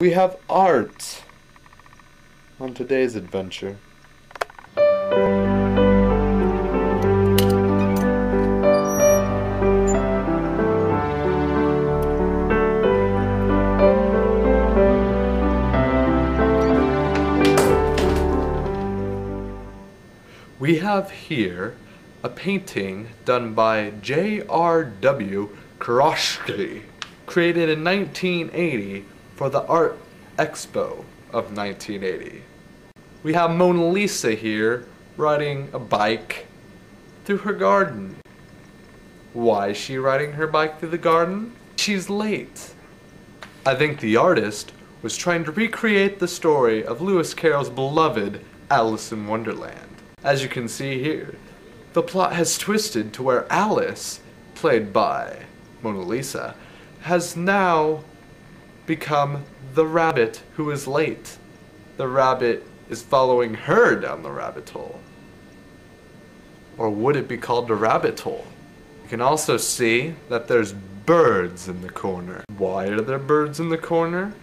We have art on today's adventure. We have here a painting done by J.R.W. Kroschke, created in 1980 for the Art Expo of 1980. We have Mona Lisa here riding a bike through her garden. Why is she riding her bike through the garden? She's late. I think the artist was trying to recreate the story of Lewis Carroll's beloved Alice in Wonderland. As you can see here, the plot has twisted to where Alice, played by Mona Lisa, has now become the rabbit who is late. The rabbit is following her down the rabbit hole. Or would it be called the rabbit hole? You can also see that there's birds in the corner. Why are there birds in the corner?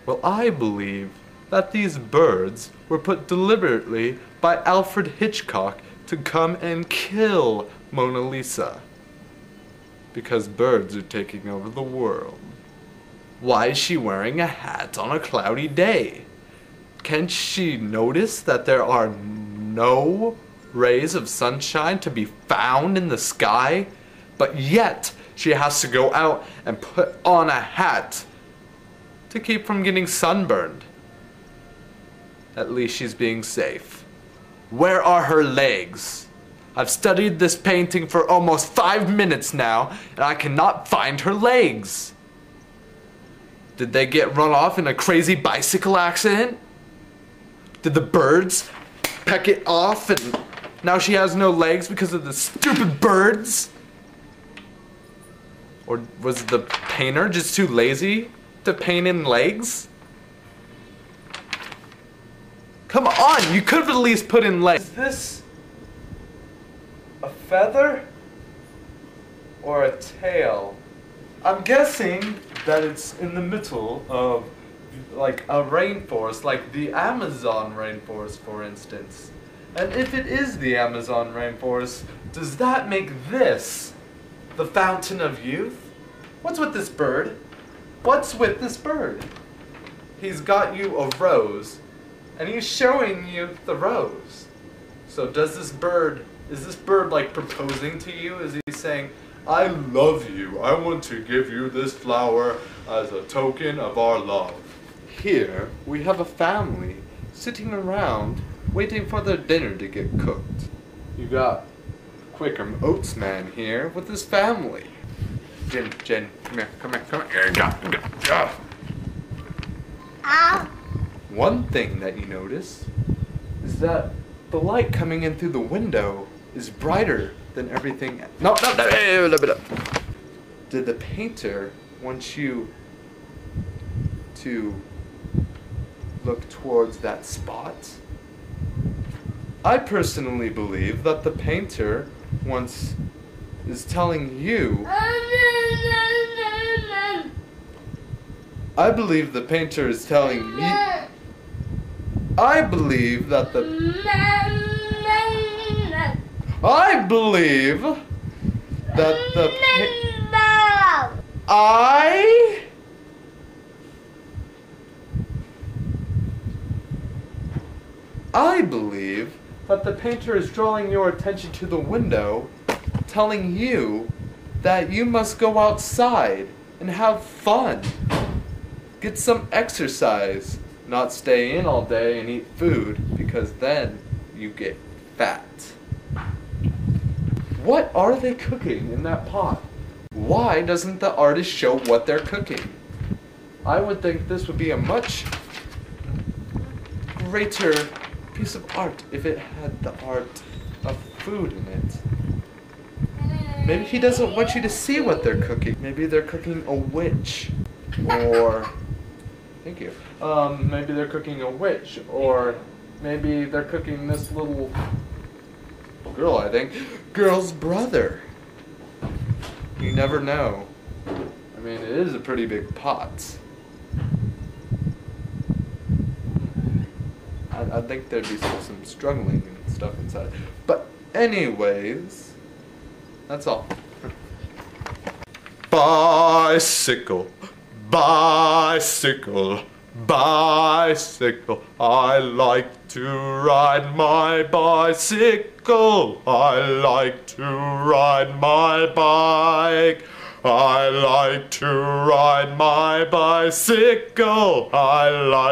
Well, I believe that these birds were put deliberately by Alfred Hitchcock to come and kill Mona Lisa. Because birds are taking over the world. Why is she wearing a hat on a cloudy day? Can't she notice that there are no rays of sunshine to be found in the sky? But yet, she has to go out and put on a hat to keep from getting sunburned. At least she's being safe. Where are her legs? I've studied this painting for almost 5 minutes now, and I cannot find her legs. Did they get run off in a crazy bicycle accident? Did the birds peck it off and now she has no legs because of the stupid birds? Or was the painter just too lazy to paint in legs? Come on, you could have at least put in legs. Is this a feather or a tail? I'm guessing that it's in the middle of like a rainforest, like the Amazon rainforest, for instance. And if it is the Amazon rainforest, does that make this the fountain of youth? What's with this bird? What's with this bird? He's got you a rose, and he's showing you the rose. So is this bird like proposing to you? Is he saying, I love you, I want to give you this flower as a token of our love? Here, we have a family sitting around waiting for their dinner to get cooked. You got Quaker Oats Man here with his family. Jen, come here, come here, come here. Go. One thing that you notice is that the light coming in through the window is brighter than everything. No. Did the painter want you to look towards that spot? I personally believe that the painter is telling you. I believe the painter is telling you. I believe that the. I believe that the. I believe that the painter is drawing your attention to the window, telling you that you must go outside and have fun. Get some exercise, not stay in all day and eat food, because then you get fat. What are they cooking in that pot? Why doesn't the artist show what they're cooking? I would think this would be a much greater piece of art if it had the art of food in it. Maybe he doesn't want you to see what they're cooking. Maybe they're cooking a witch. Or, thank you. Maybe they're cooking a witch. Or maybe they're cooking this little girl, I think. Girl's brother. You never know. I mean, it is a pretty big pot. I think there'd be some struggling and stuff inside. But anyways, that's all. Bicycle, bicycle, bicycle. I like to ride my bicycle. I like to ride my bike. I like to ride my bicycle. I like